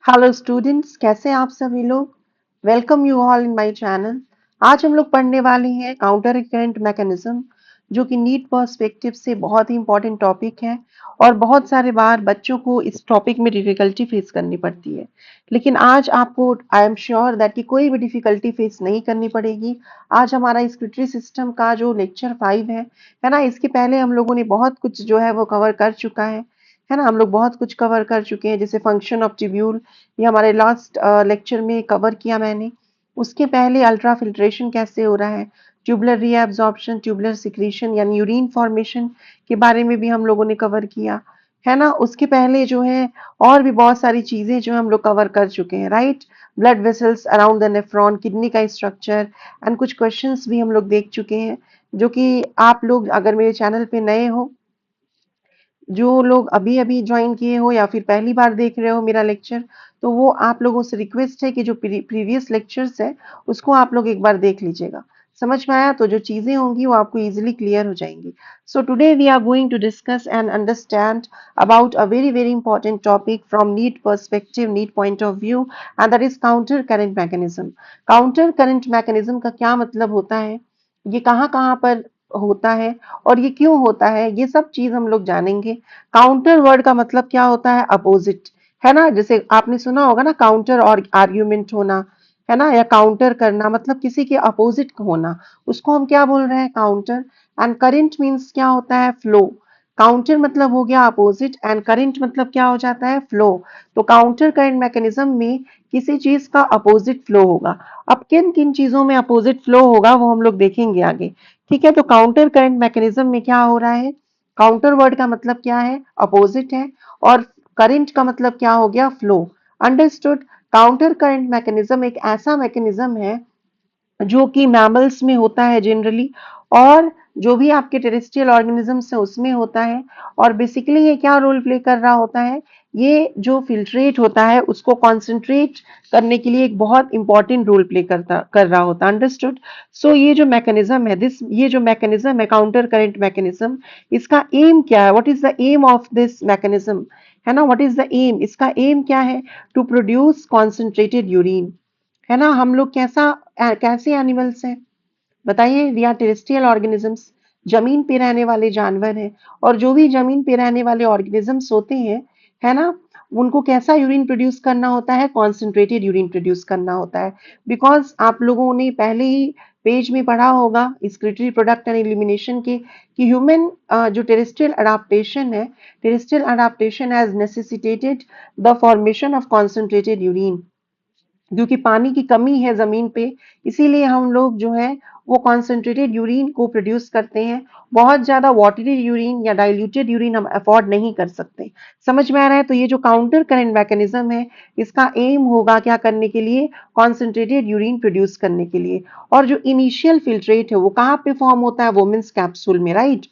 Hello students, कैसे हैं आप सभी लोग। Welcome you all in my channel. आज हम लोग पढ़ने वाले हैं काउंटर करंट मैकेनिज्म, जो कि नीट पर्सपेक्टिव से बहुत ही इंपॉर्टेंट टॉपिक है और बहुत सारे बार बच्चों को इस टॉपिक में डिफिकल्टी फेस करनी पड़ती है। लेकिन आज आपको आई एम श्योर दैट कि कोई भी डिफिकल्टी फेस नहीं करनी पड़ेगी। आज हमारा स्क्रूटरी सिस्टम का जो लेक्चर 5 है ना, इसके पहले हम लोगों ने बहुत कुछ जो है वो कवर कर चुका है ना। हम लोग बहुत कुछ कवर कर चुके हैं, जैसे फंक्शन ऑफ ट्यूब्यूल, ये हमारे लास्ट लेक्चर में कवर किया मैंने। उसके पहले अल्ट्रा फिल्ट्रेशन कैसे हो रहा है, ट्यूबुलर रीएब्जॉर्प्शन, ट्यूबुलर सिक्रीशन यानी यूरिन फॉर्मेशन के बारे में भी हम लोगों ने कवर किया है ना। उसके पहले जो है और भी बहुत सारी चीजें जो हम लोग कवर कर चुके हैं, right. Blood vessels around the nephron, kidney का स्ट्रक्चर एंड कुछ क्वेश्चंस भी हम लोग देख चुके हैं, जो कि आप लोग अगर मेरे चैनल पे नए हो, जो लोग अभी अभी ज्वाइन किए हो या फिर पहली बार देख रहे हो मेरा लेक्चर, तो वो आप लोगों से रिक्वेस्ट है कि जो प्रीवियस लेक्चर्स है उसको आप लोग एक बार देख लीजिएगा। समझ में आया तो जो चीजें होंगी वो आपको इजीली क्लियर हो जाएंगी। So today we are going to discuss and understand about a very very important topic from NEET perspective, NEET point of view, and that is counter current mechanism. Counter current mechanism का क्या मतलब होता है, ये कहाँ कहाँ पर होता है और ये क्यों होता है, ये सब चीज हम लोग जानेंगे। काउंटर वर्ड का मतलब क्या होता है, अपोजिट, है ना। जैसे आपने सुना होगा ना, काउंटर और आर्ग्यूमेंट होना, है ना, या काउंटर करना मतलब किसी के अपोजिट होना, उसको हम क्या बोल रहे हैं, काउंटर। एंड करंट मीन्स क्या होता है, फ्लो। काउंटर मतलब हो गया अपोजिट एंड करंट मतलब क्या हो जाता है, फ्लो। तो काउंटर करंट मैकेनिज्म में किसी चीज का अपोजिट फ्लो होगा। अब किन किन चीजों में अपोजिट फ्लो होगा वो हम लोग देखेंगे आगे। ठीक है, तो काउंटर करंट मैकेनिज्म में क्या हो रहा है, काउंटर वर्ड का मतलब क्या है, अपोजिट है, और करंट का मतलब क्या हो गया, flow. Understood. Counter current mechanism एक ऐसा मैकेनिज्म है जो कि मैमल्स में होता है जनरली, और जो भी आपके टेरेस्ट्रियल ऑर्गेनिजम्स है उसमें होता है। और बेसिकली ये क्या रोल प्ले कर रहा होता है, ये जो फिल्ट्रेट होता है उसको कॉन्सेंट्रेट करने के लिए एक बहुत इंपॉर्टेंट रोल प्ले कर रहा होता है। अंडरस्टूड। सो ये जो मैकेनिज्म है, दिस ये जो मैकेनिज्म है काउंटर करंट मैकेनिज्म, इसका एम क्या है, what is the aim of this mechanism, है ना, व्हाट इज द एम, इसका एम क्या है, टू प्रोड्यूस कॉन्सेंट्रेटेड यूरिन, है ना। हम लोग कैसे एनिमल्स हैं बताइए, वी आर टेरेस्ट्रियल ऑर्गेनिजम्स, जमीन पे रहने वाले जानवर हैं। और जो भी जमीन पे रहने वाले ऑर्गेनिजम्स होते हैं, है ना, उनको कैसा यूरिन प्रोड्यूस करना होता है, कॉन्सेंट्रेटेड यूरिन प्रोड्यूस करना होता है। बिकॉज आप लोगों ने पहले ही पेज में पढ़ा होगा एक्सक्रीटरी प्रोडक्ट एंड एलिमिनेशन के, कि ह्यूमन जो टेरेस्ट्रियल अडाप्टेशन है, terrestrial adaptation has necessitated the formation of concentrated urine, क्योंकि पानी की कमी है जमीन पे, इसीलिए हम लोग जो है वो कॉन्सेंट्रेटेड यूरिन को प्रोड्यूस करते हैं। बहुत ज्यादा वाटरी यूरिन या डाइल्यूटेड यूरिन हम अफोर्ड नहीं कर सकते। समझ में आ रहा है। तो ये जो काउंटर करंट मैकेनिज्म है, इसका एम होगा क्या करने के लिए, कॉन्सेंट्रेटेड यूरिन प्रोड्यूस करने के लिए। और जो इनिशियल फिल्ट्रेट है वो कहाँ पे फॉर्म होता है, वुमेन्स कैप्सूल में, राइट।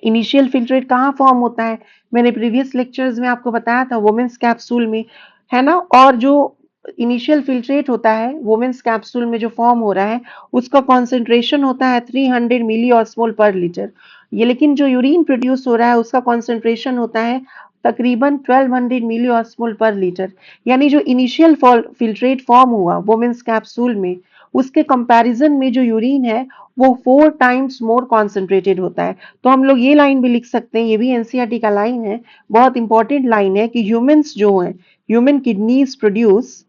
इनिशियल फिल्ट्रेट कहाँ फॉर्म होता है, मैंने प्रीवियस लेक्चर्स में आपको बताया था, वुमेन्स कैप्सूल में, है ना। और जो इनिशियल फिल्ट्रेट होता है वुमेन्स कैप्सूल में जो फॉर्म हो रहा है, उसका कॉन्सेंट्रेशन होता है 300 मिली ऑस्मोल पर लीटर। ये लेकिन जो यूरिन प्रोड्यूस हो रहा है उसका कॉन्सेंट्रेशन होता है तकरीबन 1200 मिली ऑस्मोल पर लीटर। यानी जो इनिशियल फिल्ट्रेट फॉर्म हुआ वुमेन्स कैप्सूल में, उसके कंपैरिजन में जो यूरिन है वो 4 टाइम्स मोर कॉन्सेंट्रेटेड होता है। तो हम लोग ये लाइन भी लिख सकते हैं, ये भी एनसीईआरटी का लाइन है, बहुत इंपॉर्टेंट लाइन है, कि ह्यूमंस जो है, human kidneys produce,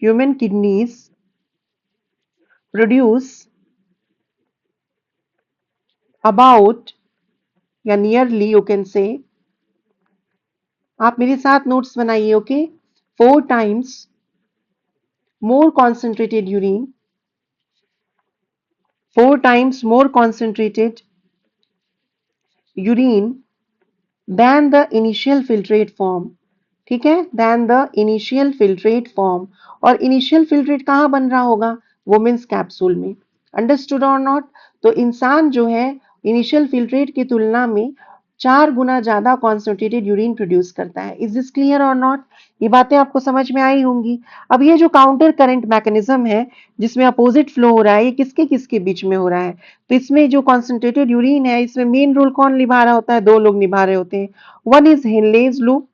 human kidneys produce about, या नियरली यू कैन से, आप मेरे साथ नोट्स बनाइए, okay. 4 times more concentrated urine, 4 times more concentrated urine than the initial filtrate form, ठीक है, than the initial filtrate form। और initial filtrate कहाँ बन रहा होगा, वुमेन्स कैप्सूल में। अंडरस्टूड और नॉट। तो इंसान जो है इनिशियल फिल्ट्रेट की तुलना में 4 गुना ज्यादा कॉन्सेंट्रेटेड यूरिन प्रोड्यूस करता है। इज दिस क्लियर और नॉट, ये बातें आपको समझ में आई होंगी। अब ये जो काउंटर करंट मैकेनिज्म है जिसमें अपोजिट फ्लो हो रहा है, ये किसके किसके बीच में हो रहा है, तो इसमें जो कॉन्सेंट्रेटेड यूरिन है इसमें मेन रोल कौन निभा रहा होता है, 2 लोग निभा रहे होते हैं। वन इज हेनलेज लूप,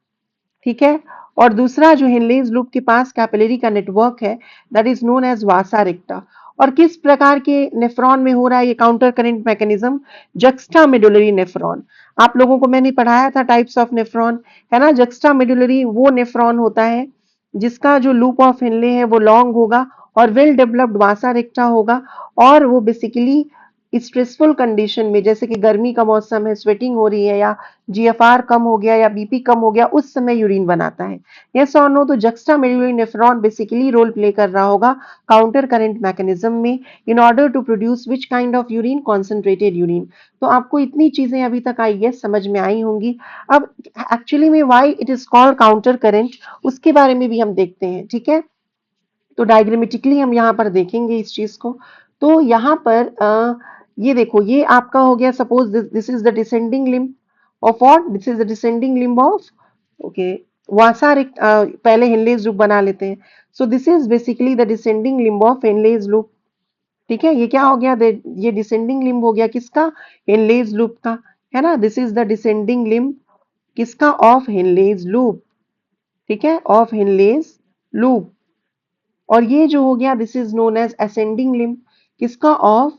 ठीक है। और दूसरा जो हिनलेज लूप के पास कैपिलरी का नेटवर्क है, that is known as vasa recta. और किस प्रकार के नेफ्रॉन में हो रहा है ये counter current mechanism? Juxta medullary nephron. आप लोगों को मैंने पढ़ाया था टाइप्स ऑफ नेफ्रॉन, है ना। जक्स्टा मेडुलरी वो नेफ्रॉन होता है जिसका जो लूप ऑफ हिनले है वो लॉन्ग होगा और वेल डेवलप्ड वासा रिक्टा होगा, और वो बेसिकली स्ट्रेसफुल कंडीशन में, जैसे कि गर्मी का मौसम है, स्वेटिंग हो रही है, या जीएफआर कम हो गया, या बीपी कम हो गया, उस समय यूरिन बनाता है। यस और नो? तो juxta medullary nephron basically role play कर रहा होगा काउंटर करंट मैकेनिज्म में in order to produce which kind of urine? Concentrated urine. तो आपको इतनी चीजें अभी तक आई गेस समझ में आई होंगी। अब एक्चुअली में why it is called counter current, उसके बारे में भी हम देखते हैं, ठीक है। तो डायग्रामेटिकली हम यहाँ पर देखेंगे इस चीज को। तो यहाँ पर ये देखो, ये आपका हो गया, suppose this is the descending limb of what? This is the descending limb of, okay, vasa recta. पहले हिनलेज लूप बना लेते हैं। So this is basically the descending limb of Henle's loop, ठीक है। ये क्या हो गया? ये डिसेंडिंग लिम्ब हो गया किसका? हिनलेज लूप का, है ना। This is the descending limb किसका? ऑफ हिनलेज लूप, ठीक है, ऑफ हिनलेज लूप। और ये जो हो गया, this is known as ascending limb किसका? Of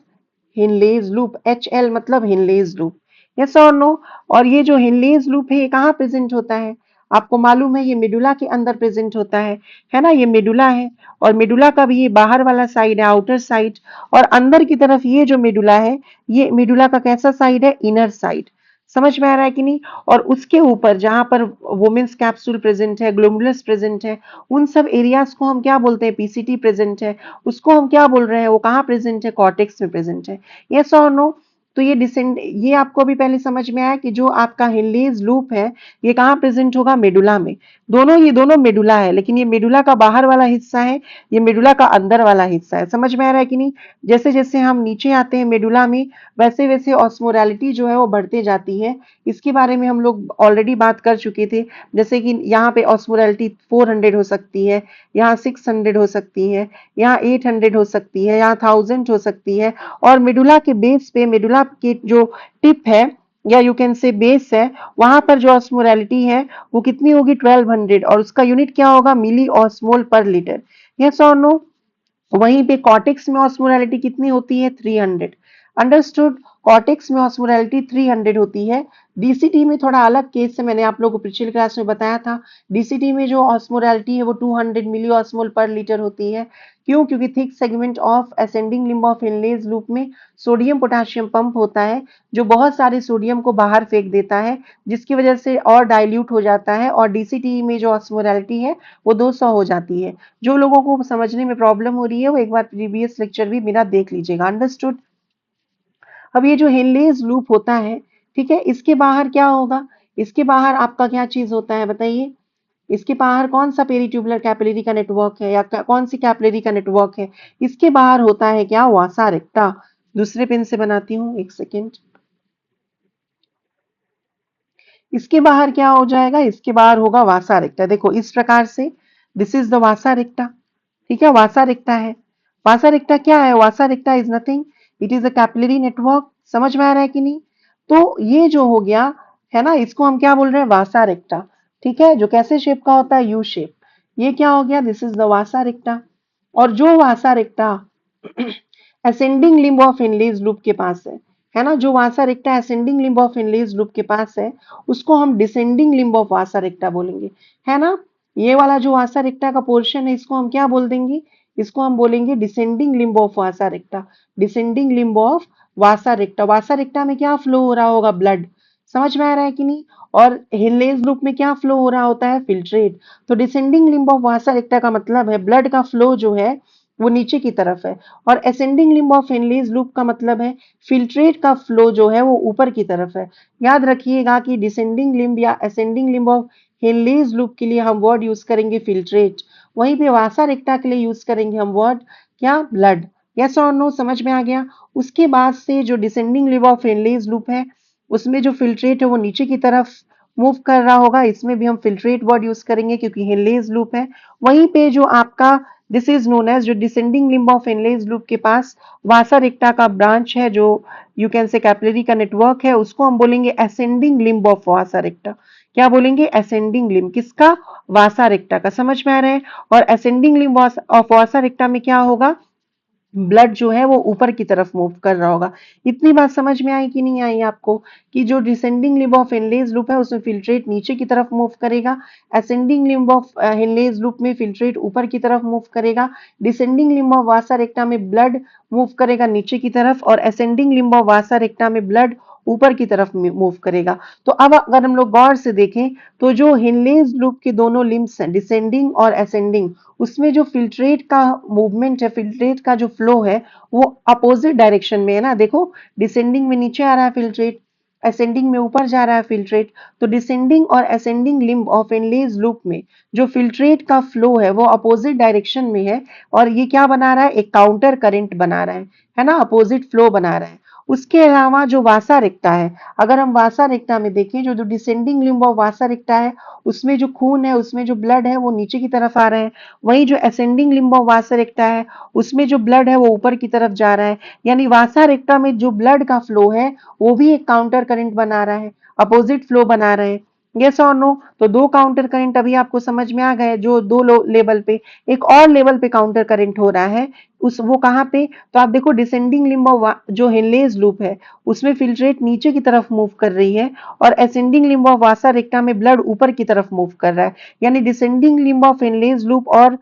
Henle's loop. H L मतलब हिनलेज लूप। यस और नो? और ये जो हिनलेज लूप है ये कहाँ प्रेजेंट होता है? आपको मालूम है ये मेडुला के अंदर प्रेजेंट होता है ना। ये मेडुला है, और मेडुला का भी ये बाहर वाला साइड है, आउटर साइड। और अंदर की तरफ ये जो मेडुला है, ये मेडुला का कैसा साइड है? Inner side. समझ में आ रहा है कि नहीं? और उसके ऊपर जहां पर वोमेन्स कैप्सूल प्रेजेंट है, ग्लोमुलस प्रेजेंट है, उन सब एरियाज को हम क्या बोलते हैं? पीसीटी प्रेजेंट है, उसको हम क्या बोल रहे हैं? वो कहाँ प्रेजेंट है? कॉर्टेक्स में प्रेजेंट है। यस और नो? तो ये आपको अभी पहले समझ में आया कि जो आपका हिनलेज लूप है ये कहाँ प्रेजेंट होगा? मेडुला में। ये दोनों मेडुला है, लेकिन ये मेडुला का बाहर वाला हिस्सा है, ये मेडुला का अंदर वाला हिस्सा है। समझ में आ रहा है कि नहीं? जैसे जैसे हम नीचे आते हैं मेडुला में, वैसे वैसे ऑस्मोलैरिटी जो है वो बढ़ते जाती है। इसके बारे में हम लोग ऑलरेडी बात कर चुके थे। जैसे कि यहाँ पे ऑस्मोलैरिटी 400 हो सकती है, यहाँ 600 हो सकती है, यहाँ 800 हो सकती है, यहाँ 1000 हो सकती है। और मेडुला के बेस पे, मेडुला के जो टिप है या यू कैन से बेस है, वहां पर जो ऑस्मोलैरिटी है वो कितनी होगी? 1200, और उसका यूनिट क्या होगा? मिली ऑस्मोल पर लीटर। यस और नो? वहीं पे कॉर्टेक्स में ऑस्मोलैरिटी कितनी होती है? 300। अंडरस्टूड? कॉर्टेक्स में ऑस्मोलैरिटी 300 होती है। डीसीटी में थोड़ा अलग केस है, मैंने आप लोगों को पिछली क्लास में बताया था। डीसीटी में जो ऑस्मोलैरिटी है वो 200 मिली ऑस्मोल पर लीटर होती है। क्यों? क्योंकि thick segment of ascending limb of Henle's loop में सोडियम पोटेशियम पंप होता है, जो बहुत सारे सोडियम को बाहर फेंक देता है, जिसकी वजह से और डाइल्यूट हो जाता है, और डीसीटी में जो ऑस्मोलैरिटी है वो 200 हो जाती है। जो लोगों को समझने में प्रॉब्लम हो रही है वो एक बार प्रीवियस लेक्चर भी मेरा देख लीजिएगा। अंडरस्टूड? अब ये जो हिनलेज लूप होता है, ठीक है, इसके बाहर क्या होगा? इसके बाहर आपका क्या चीज होता है बताइए? इसके बाहर कौन सा पेरीट्यूबुलर कैपिलरी का नेटवर्क है, या कौन सी कैपिलरी का नेटवर्क है? इसके बाहर होता है क्या? वासा रेक्टा। दूसरे पेन से बनाती हूँ, एक सेकेंड। इसके बाहर क्या हो जाएगा? इसके बाहर होगा वासा रेक्टा। देखो इस प्रकार से, this is the vasa recta, ठीक है। वासा रिक्ता है। वासा रिक्ता क्या है? Vasa recta is nothing, it is a capillary network. समझ में आ रहा है कि नहीं? तो ये जो हो गया, है ना, इसको हम क्या बोल रहे हैं? वासा रिक्ता, ठीक है, जो कैसे शेप का होता है? U shape. ये क्या हो गया? This is the vasa recta. और जो vasa recta ascending limb of Henle's loop के पास है ना, जो vasa recta ascending limb of Henle's loop के पास है, उसको हम descending limb of vasa recta बोलेंगे, है ना। ये वाला जो वासा रिक्टा का पोर्शन है इसको हम क्या बोल देंगे? इसको हम बोलेंगे descending limb of vasa recta. Descending limb of vasa recta. Vasa recta में क्या फ्लो हो रहा होगा? ब्लड। समझ में आ रहा है कि नहीं? और हिनलेज लूप में क्या फ्लो हो रहा होता है? फिल्ट्रेट। तो descending limb of vasa recta का मतलब है ब्लड का फ्लो जो है वो नीचे की तरफ है, और ascending limb of Henle's loop का मतलब है फिल्ट्रेट का फ्लो जो है वो ऊपर की तरफ है। याद रखिएगा कि डिसेंडिंग लिम्ब या ascending limb of Henle's loop के लिए हम वर्ड यूज करेंगे फिल्ट्रेट, वहीं पे वासा रेक्टा के लिए यूज करेंगे हम वर्ड क्या? ब्लड। यस और नो? समझ में आ गया? उसके बाद से जो descending limb of Henle's loop है उसमें जो फिल्ट्रेट है वो नीचे की तरफ मूव कर रहा होगा, इसमें भी हम फिल्ट्रेट वर्ड यूज करेंगे क्योंकि हिनलेज लूप है। वहीं पे जो आपका दिस इज नोन एज, जो descending limb of Henle's loop के पास वासा रिक्टा का ब्रांच है, जो यू कैन से कैपिलरी का नेटवर्क है, उसको हम बोलेंगे ascending limb of vasa recta. क्या बोलेंगे? असेंडिंग लिम्ब किसका? वासा रेक्टा का। समझ में आ रहा है? और असेंडिंग लिम्ब ऑफ वासा रेक्टा में क्या होगा? ब्लड जो है वो ऊपर की तरफ मूव कर रहा होगा। इतनी बात समझ में आई कि नहीं आई आपको? कि जो descending limb of Henle's loop है उसमें फिल्ट्रेट नीचे की तरफ मूव करेगा, ascending limb of Henle's loop में फिल्ट्रेट ऊपर की तरफ मूव करेगा, डिसेंडिंग लिम्ब ऑफ वासा रेक्टा में ब्लड मूव करेगा नीचे की तरफ, और असेंडिंग लिम्ब ऑफ वासा रेक्टा में ब्लड ऊपर की तरफ मूव करेगा। तो अब अगर हम लोग गौर से देखें तो जो हिनलेज लूप के दोनों लिम्ब्स हैं, डिसेंडिंग और असेंडिंग, उसमें जो फिल्ट्रेट का मूवमेंट है, फिल्ट्रेट का जो फ्लो है, वो अपोजिट डायरेक्शन में है ना। देखो, डिसेंडिंग में नीचे आ रहा है फिल्ट्रेट, असेंडिंग में ऊपर जा रहा है फिल्ट्रेट। तो डिसेंडिंग और असेंडिंग लिम्ब ऑफ इनलेज लूप में जो फिल्ट्रेट का फ्लो है वो अपोजिट डायरेक्शन में है, और ये क्या बना रहा है? एक काउंटर करंट बना रहा है ना, अपोजिट फ्लो बना रहा है। उसके अलावा जो वासा रेक्टा है, अगर हम वासा रेक्टा में देखें, जो जो डिसेंडिंग लिम्ब ऑफ वासा रेक्टा है, उसमें जो खून है, उसमें जो ब्लड है वो नीचे की तरफ आ रहे हैं। वहीं जो असेंडिंग लिम्ब ऑफ वासा रेक्टा है, उसमें जो ब्लड है वो ऊपर की तरफ जा रहा है। यानी वासा रेक्टा में जो ब्लड का फ्लो है वो भी एक काउंटर करंट बना रहा है, अपोजिट फ्लो बना रहे हैं। यस और नो? तो दो काउंटर करंट अभी आपको समझ में आ गए, जो दो लेवल पे। एक और लेवल पे काउंटर करंट हो रहा है, उस वो कहाँ पे? तो आप देखो, डिसेंडिंग लिम्ब ऑफ जो हिनलेज लूप है उसमें फिल्ट्रेट नीचे की तरफ मूव कर रही है, और असेंडिंग लिम्ब ऑफ वासा रेक्टा में ब्लड ऊपर की तरफ मूव कर रहा है। यानी descending limb of Henle's loop और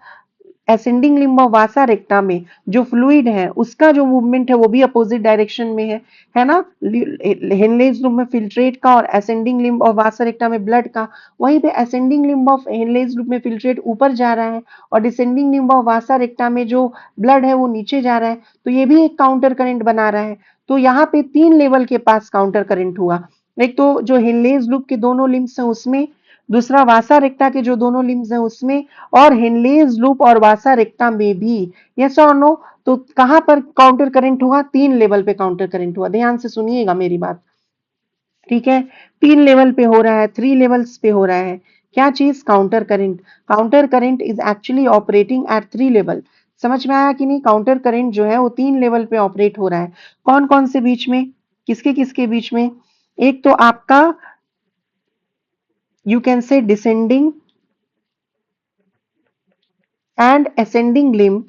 असेंडिंग लिम्ब ऑफ वासा रेक्टा में जो फ्लूइड है उसका जो मूवमेंट है वो भी अपोजिट डायरेक्शन में है ना। हिनलेज लूप में फिल्ट्रेट का और असेंडिंग लिम्ब ऑफ वासा रेक्टा में ब्लड का। वहीं पे ascending limb of Henle's loop में फिल्ट्रेट ऊपर जा रहा है, और डिसेंडिंग लिम्ब ऑफ वासा रेक्टा में जो ब्लड है वो नीचे जा रहा है। तो ये भी एक काउंटर करंट बना रहा है। तो यहाँ पे तीन लेवल के पास काउंटर करंट हुआ। एक तो जो हिनलेज लूप के दोनों लिम्ब्स हैं उसमें, दूसरा वासा रेक्टा के जो दोनों लिम्ब्स हैं उसमें, और हिनलेज लूप और वासा रेक्टा में भी। यस और नो? तो कहां पर काउंटर करंट हुआ? तीन लेवल पे काउंटर करंट हुआ। ध्यान से सुनिएगा मेरी बात, ठीक है? तीन लेवल पे हो रहा है, थ्री लेवल्स पे हो रहा है। क्या चीज? Counter current. Counter current is actually operating eight three level. समझ में आया कि नहीं? काउंटर करंट जो है वो तीन लेवल पे ऑपरेट हो रहा है। कौन कौन से बीच में? किसके किसके बीच में? एक तो आपका, you can say descending and ascending limb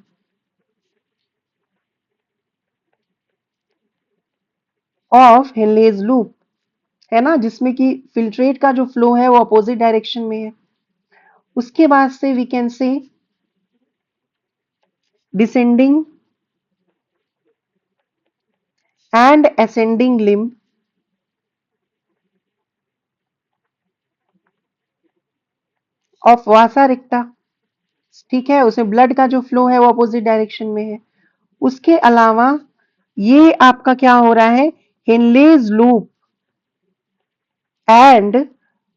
of Henle's loop, है ना, जिसमें कि फिल्ट्रेट का जो फ्लो है वो अपोजिट डायरेक्शन में है। उसके बाद से we can say descending and ascending limb of vasa recta. ठीक है, उसमें ब्लड का जो फ्लो है वो अपोजिट डायरेक्शन में है। उसके अलावा ये आपका क्या हो रहा है? हिनलेज लूप एंड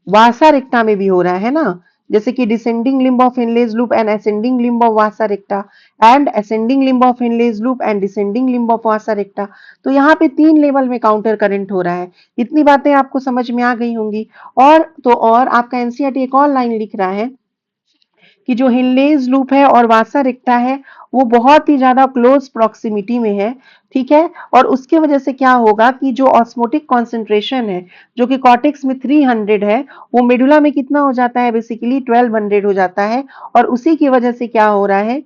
वासा रेक्टा में भी हो रहा है ना। जैसे कि descending limb of Henle's loop and ascending limb of vasa recta, and ascending limb of Henle's loop and descending limb of vasa recta. तो यहाँ पे तीन लेवल में काउंटर करंट हो रहा है। इतनी बातें आपको समझ में आ गई होंगी। और तो और आपका एनसीईआरटी एक और लाइन लिख रहा है कि जो हिनलेज लूप है और वासा रिक्टा है वो बहुत ही ज्यादा क्लोज प्रॉक्सिमिटी में है। ठीक है, और उसके वजह से क्या होगा कि जो ऑस्मोटिक कॉन्सेंट्रेशन है जो कि कॉर्टेक्स में 300 है, वो मेडुला में कितना हो जाता है? बेसिकली 1200 हो जाता है। और उसी की वजह से क्या हो रहा है?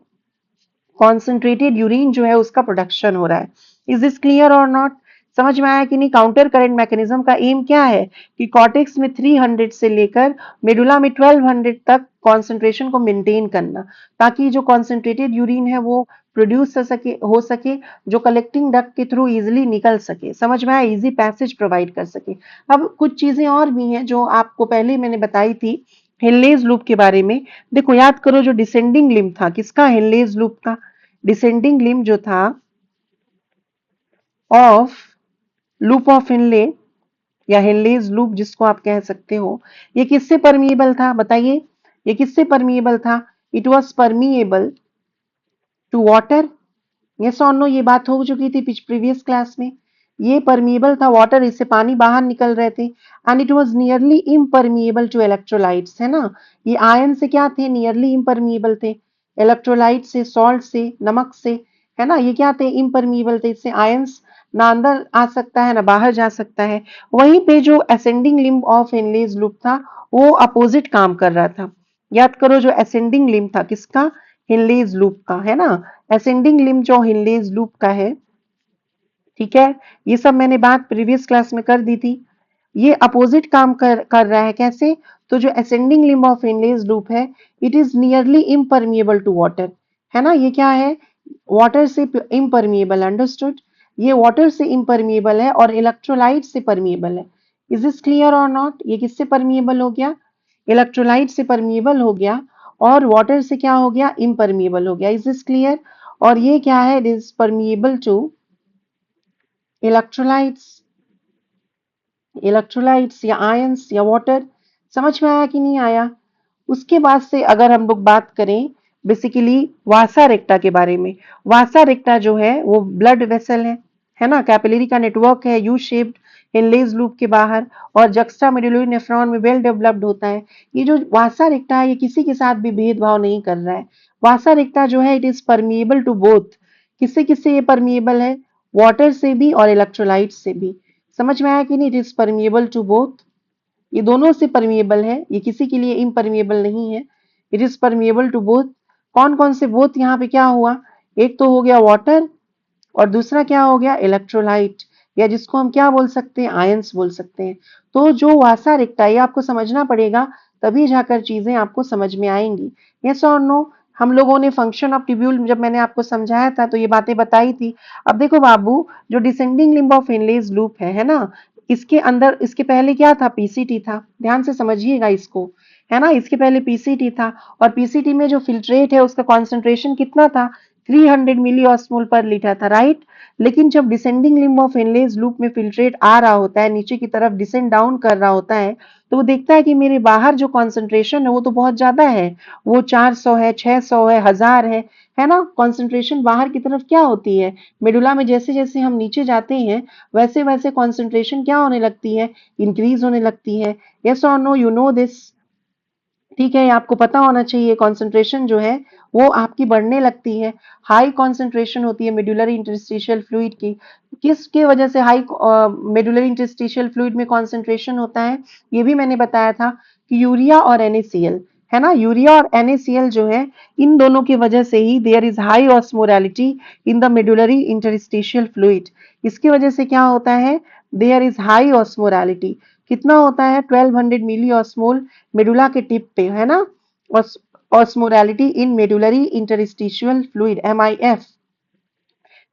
कॉन्सेंट्रेटेड यूरिन जो है उसका प्रोडक्शन हो रहा है। इज दिस क्लियर और नॉट? समझ में आया कि नहीं? काउंटर करंट मैकेनिज्म का एम क्या है कि कॉर्टेक्स में 300 से लेकर मेडुला में 1200 तक कॉन्सेंट्रेशन को मेंटेन करना, ताकि जो कॉन्सेंट्रेटेड यूरिन है वो प्रोड्यूस हो सके, जो कलेक्टिंग डक्ट के थ्रू इजिली निकल सके। समझ में आया? इजी पैसेज प्रोवाइड कर सके। अब कुछ चीजें और भी हैं जो आपको पहले मैंने बताई थी हिनलेज लूप के बारे में। देखो, याद करो, जो डिसेंडिंग लिम्ब था किसका? हिनलेज लूप का। डिसेंडिंग लिम्ब जो था ऑफ लूप ऑफ हिनले या हिनलेज लूप जिसको आप कह सकते हो, ये किससे परमिएबल था? बताइए, ये किससे परमिएबल था? It was permeable to water. Yes और नो? ये बात हो चुकी थी प्रीवियस क्लास में। ये परमिएबल था वाटर, इससे पानी बाहर निकल रहे थे। And it was nearly impermeable to electrolytes, है ना। ये आयन से क्या थे? नियरली इम्परमिएबल थे। इलेक्ट्रोलाइट से, सॉल्ट से, नमक से, है ना, ये क्या थे? इम्परमिएबल थे। इससे आयंस ना अंदर आ सकता है ना बाहर जा सकता है। वहीं पे जो ascending limb of Henle's loop था वो अपोजिट काम कर रहा था। याद करो जो असेंडिंग लिम्ब था किसका, हिनलेज लूप का, है ना। असेंडिंग लिम्ब जो हिनलेज लूप का है, ठीक है, ये सब मैंने बात प्रीवियस क्लास में कर दी थी। ये अपोजिट काम कर रहा है, कैसे, तो जो ascending limb of Henle's loop है, it is nearly impermeable to water, है ना। ये क्या है, वाटर से इम्परमिएबल, अंडरस्टूड। ये वाटर से इम्परमिएबल है और इलेक्ट्रोलाइट से परमिएबल है। इज दिस क्लियर और नॉट, ये किससे परमिएबल हो गया, इलेक्ट्रोलाइट से परमिएबल हो गया और वाटर से क्या हो गया, इम्परमिएबल हो गया। Is this clear. और ये क्या है, it is permeable to electrolytes, electrolytes या आयंस या वाटर। समझ में आया कि नहीं आया। उसके बाद से अगर हम लोग बात करें बेसिकली वासा रेक्टा के बारे में, वासा रेक्टा जो है वो ब्लड वेसल है ना, कैपिलरी का नेटवर्क है, यू शेप्ड, हिनलेज लूप के बाहर, और जक्स्टा मेडुलरी नेफ्रॉन में वेल डेवलप्ड होता है। ये जो वासा रेक्टा है ये किसी के साथ भी भेदभाव नहीं कर रहा है। वासा रेक्टा जो है it is permeable to both, किससे किससे ये परमिएबल है, वाटर से भी और इलेक्ट्रोलाइट से भी। समझ में आया कि नहीं, it is permeable to both, ये दोनों से परमिएबल है, ये किसी के लिए इम्परमिएबल नहीं है। It is permeable to both. कौन कौन से बोथ, यहाँ पे क्या हुआ, एक तो हो गया वाटर और दूसरा क्या हो गया, इलेक्ट्रोलाइट, या जिसको हम क्या बोल सकते हैं, आयंस बोल सकते हैं। तो जो वासा रेक्टा है आपको समझना पड़ेगा, तभी जाकर चीजें आपको समझ में आएंगी। यस और नो। हम लोगों ने फंक्शन ऑफ ट्यूब्यूल जब मैंने आपको समझाया था तो ये बातें बताई थी। अब देखो बाबू, जो descending limb of Henle's loop है ना, इसके अंदर, इसके पहले क्या था, पीसीटी था, ध्यान से समझिएगा इसको, है ना। इसके पहले पीसीटी था और पीसीटी में जो फिल्ट्रेट है उसका कॉन्सेंट्रेशन कितना था, 300 मिली ऑस्मोल पर लीटर था, राइट। लेकिन जब descending limb of Henle's loop में फिल्ट्रेट आ रहा होता है, नीचे की तरफ डिसेंड डाउन कर रहा होता है, तो वो देखता है कि मेरे बाहर जो कॉन्सेंट्रेशन है वो तो बहुत ज्यादा है, वो 400 है, 600 है, 1000 है ना। कॉन्सेंट्रेशन बाहर की तरफ क्या होती है, मेडुला में जैसे जैसे हम नीचे जाते हैं वैसे वैसे कॉन्सेंट्रेशन क्या होने लगती है, इंक्रीज होने लगती है। यस और नो, यू नो दिस, ठीक है, ये आपको पता होना चाहिए। कंसंट्रेशन जो है वो आपकी बढ़ने लगती है, हाई कंसंट्रेशन होती है मेडुलरी इंटरस्टिशियल फ्लूइड की। किसके वजह से हाई मेडुलरी इंटरस्टिशियल फ्लूइड में कंसंट्रेशन होता है, ये भी मैंने बताया था कि यूरिया और NaCl, है ना, यूरिया और NaCl जो है, इन दोनों की वजह से ही there is high osmolarity in the medullary interstitial fluid. इसकी वजह से क्या होता है, देयर इज हाई ऑस्मोलैरिटी, कितना होता है, 1200 मिली ऑस्मोल मेडुला के टिप पे, है ना। Osmolarity in medullary interstitial fluid, MIF,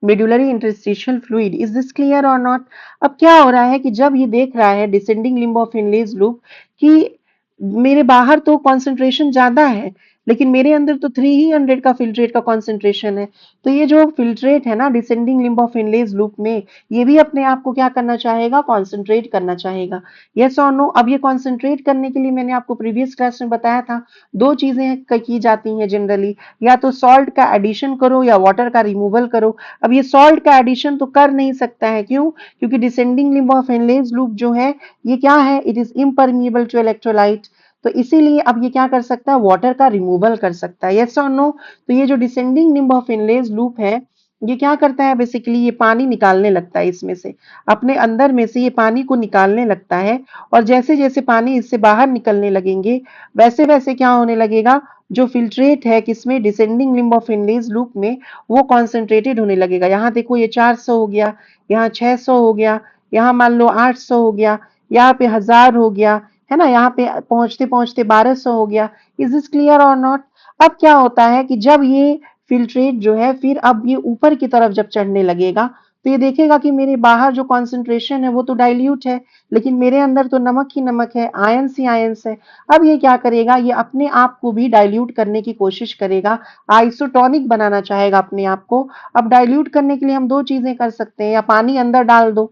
medullary interstitial fluid. Is this clear और नॉट। अब क्या हो रहा है कि जब ये देख रहा है descending limb of Henle's loop कि मेरे बाहर तो कॉन्सेंट्रेशन ज्यादा है लेकिन मेरे अंदर तो 300 का फिल्ट्रेट का कॉन्सेंट्रेशन है, तो ये जो फिल्ट्रेट है ना descending limb of Henle's loop में, ये भी अपने आप को क्या करना चाहेगा, कॉन्सेंट्रेट करना चाहेगा। यस और नो। अब ये कॉन्सेंट्रेट करने के लिए मैंने आपको प्रीवियस क्लास में बताया था, दो चीजें की जाती हैं जनरली, या तो सॉल्ट का एडिशन करो या वाटर का रिमूवल करो। अब ये सॉल्ट का एडिशन तो कर नहीं सकता है, क्यों, क्योंकि descending limb of Henle's loop जो है ये क्या है, it is impermeable to electrolyte, तो इसीलिए अब ये क्या कर सकता है, वाटर का रिमूवल कर सकता है। यस और नो। तो ये जो descending limb of Henle's loop है ये क्या करता है, बेसिकली ये पानी निकालने लगता है इसमें से, अपने अंदर में से ये पानी को निकालने लगता है, और जैसे जैसे पानी इससे बाहर निकलने लगेंगे वैसे वैसे क्या होने लगेगा, जो फिल्ट्रेट है किसमें, descending limb of Henle's loop में, वो कॉन्सेंट्रेटेड होने लगेगा। यहाँ देखो ये 400 हो गया, यहाँ 600 हो गया, यहाँ मान लो 800 हो गया, यहाँ पे 1000 हो गया, है ना, यहाँ पे पहुंचते पहुंचते 1200 हो गया। इज दिस क्लियर और नॉट। अब क्या होता है कि जब ये फिल्ट्रेट जो है फिर अब ये ऊपर की तरफ जब चढ़ने लगेगा तो ये देखेगा कि मेरे बाहर जो कॉन्सेंट्रेशन है वो तो डाइल्यूट है लेकिन मेरे अंदर तो नमक ही नमक है, आयंस ही आयंस है। अब ये क्या करेगा, ये अपने आप को भी डाइल्यूट करने की कोशिश करेगा, आइसोटोनिक बनाना चाहेगा अपने आप को। अब डाइल्यूट करने के लिए हम दो चीजें कर सकते हैं, या पानी अंदर डाल दो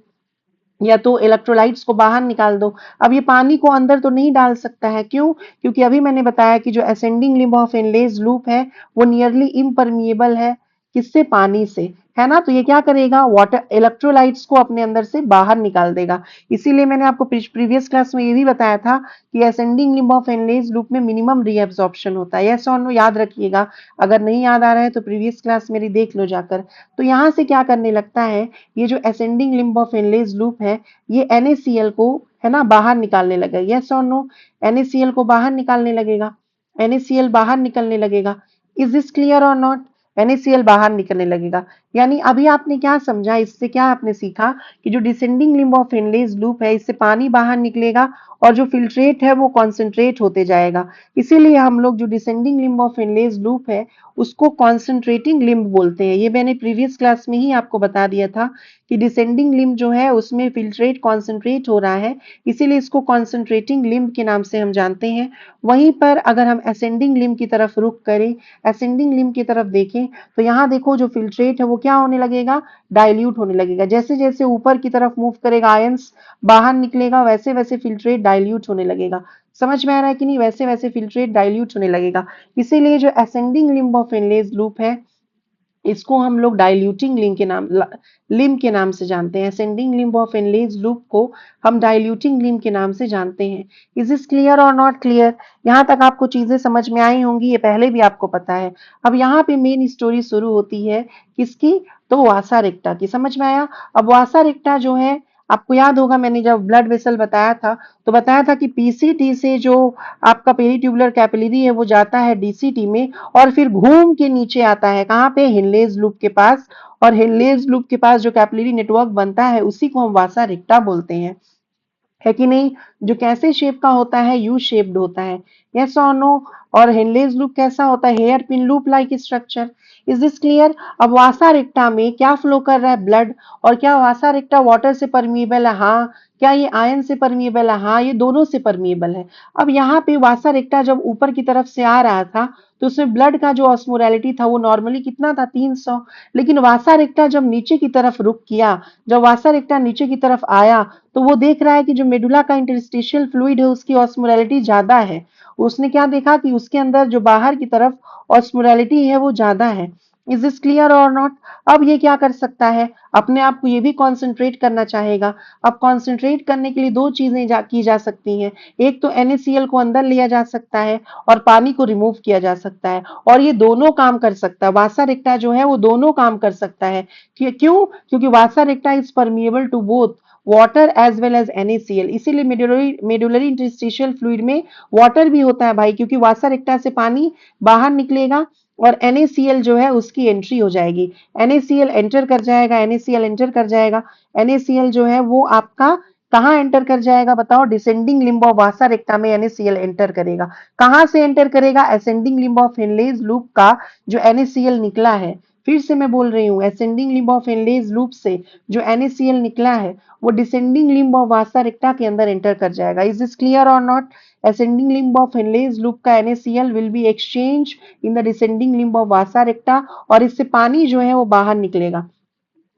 या तो इलेक्ट्रोलाइट्स को बाहर निकाल दो। अब ये पानी को अंदर तो नहीं डाल सकता है, क्यों, क्योंकि अभी मैंने बताया कि जो ascending limb of Henle's loop है वो नियरली इम्परमिएबल है, किससे, पानी से, है ना। तो ये क्या करेगा, वाटर इलेक्ट्रोलाइट्स को अपने अंदर से बाहर निकाल देगा। इसीलिए मैंने आपको प्रीवियस क्लास में ये भी बताया था कि ascending limb of Henle's loop में मिनिमम रीएब्जॉर्प्शन होता है। यस और नो, याद रखिएगा। अगर नहीं याद आ रहा है तो प्रीवियस क्लास मेरी देख लो जाकर। तो यहाँ से क्या करने लगता है, ये जो ascending limb of Henle's loop है ये NaCl को है ना, बाहर निकालने लगेगा। यस और नो? NaCl को बाहर निकालने लगेगा, NaCl बाहर निकलने लगेगा। इज दिस क्लियर और नॉट? NaCl बाहर निकलने लगेगा। यानी अभी आपने क्या समझा, इससे क्या आपने सीखा कि जो descending limb of Henle's loop है, इससे पानी बाहर निकलेगा और जो फिल्ट्रेट है वो कॉन्सेंट्रेट होते जाएगा। इसीलिए हम लोग जो descending limb of Henle's loop है उसको कॉन्सेंट्रेटिंग लिम्ब बोलते हैं। ये मैंने प्रीवियस क्लास में ही आपको बता दिया था कि डिसेंडिंग लिम्ब जो है उसमें फिल्ट्रेट कॉन्सेंट्रेट हो रहा है, इसीलिए इसको कॉन्सेंट्रेटिंग लिम्ब के नाम से हम जानते हैं। वहीं पर अगर हम असेंडिंग लिम्ब की तरफ रुख करें, असेंडिंग लिम्ब की तरफ देखें, तो यहाँ देखो जो फिल्ट्रेट है वो क्या होने लगेगा, डाइल्यूट होने लगेगा। जैसे जैसे ऊपर की तरफ मूव करेगा, आयंस बाहर निकलेगा, वैसे वैसे फिल्ट्रेट डाइल्यूट होने लगेगा। समझ में आ रहा है कि नहीं? वैसे वैसे फिल्ट्रेट डाइल्यूट होने लगेगा। इसीलिए जो ascending limb of Henle's loop है इसको हम लोग डाइल्यूटिंग लिम्ब के नाम से जानते हैं। Ascending limb of Henle's loop को हम डाइल्यूटिंग लिम्ब के नाम से जानते हैं। इज दिस क्लियर और नॉट क्लियर? यहाँ तक आपको चीजें समझ में आई होंगी, ये पहले भी आपको पता है। अब यहाँ पे मेन स्टोरी शुरू होती है किसकी? तो वासा रिक्टा की। समझ में आया? अब वासा रिक्टा जो है, आपको याद होगा मैंने जब ब्लड वेसल बताया था तो बताया था कि पीसीटी से जो आपका पेरीट्यूबुलर कैपिलरी है वो जाता है डीसीटी में और फिर घूम के नीचे आता है कहाँ पे? हिनलेज लूप के पास। और हिनलेज लूप के पास जो कैपिलरी नेटवर्क बनता है उसी को हम वासा रिक्टा बोलते हैं, है कि नहीं? जो कैसे शेप का होता है? यू शेप्ड होता है। यस और नो? और हेनलेज लूप कैसा होता है? Hairpin loop like structure. Is this clear? अब वासा रिक्टा में क्या फ्लो कर रहा है? ब्लड। और क्या वासा रिक्टा वाटर से परमिएबल है? हाँ। क्या ये आयन से परमिएबल है? हाँ, ये दोनों से परमिएबल है। अब यहाँ पे वासा रिक्टा जब ऊपर की तरफ से आ रहा था तो उसमें ब्लड का जो ऑस्मोलैरिटी था वो नॉर्मली कितना था? 300। लेकिन वासा रिक्टा जब नीचे की तरफ रुक किया, जब वासा रिक्टा नीचे की तरफ आया तो वो देख रहा है कि जो मेडुला का इंटरस्टिशियल फ्लूइड है उसकी ऑस्मोलैरिटी ज्यादा है। उसने क्या देखा कि उसके अंदर जो बाहर की तरफ ऑस्मोलैरिटी है वो ज्यादा है। इज दिस क्लियर और नॉट? अब ये क्या कर सकता है? अपने आप को ये भी कॉन्सेंट्रेट करना चाहेगा। अब कॉन्सेंट्रेट करने के लिए दो चीजें की जा सकती हैं। एक तो NaCl को अंदर लिया जा सकता है और पानी को रिमूव किया जा सकता है, और ये दोनों काम कर सकता है। वासा रिक्टा जो है वो दोनों काम कर सकता है। क्यों? क्योंकि vasa recta is permeable to both water as well as NaCl। इसीलिए मेडुलरी इंटरस्टिशियल फ्लूइड में वाटर भी होता है भाई, क्योंकि वासा रिक्टा से पानी बाहर निकलेगा और NaCl जो है उसकी एंट्री हो जाएगी। NaCl एंटर कर जाएगा, NaCl एंटर कर जाएगा। NaCl जो है वो आपका कहाँ एंटर कर जाएगा बताओ? डिसेंडिंग लिम्ब ऑफ वासा रेक्टा में NaCl एंटर करेगा। कहाँ से एंटर करेगा? Ascending limb of Henle's loop का जो NaCl निकला है। फिर से मैं बोल रही हूँ, ascending limb of Henle's loop से जो NaCl निकला है वो डिसेंडिंग लिम्ब ऑफ वासा रेक्टा के अंदर एंटर कर जाएगा। इज दिस क्लियर और not? ascending limb of Henle's loop का NaCl will be exchanged in the descending limb of vasa recta और इससे पानी जो है वो बाहर निकलेगा।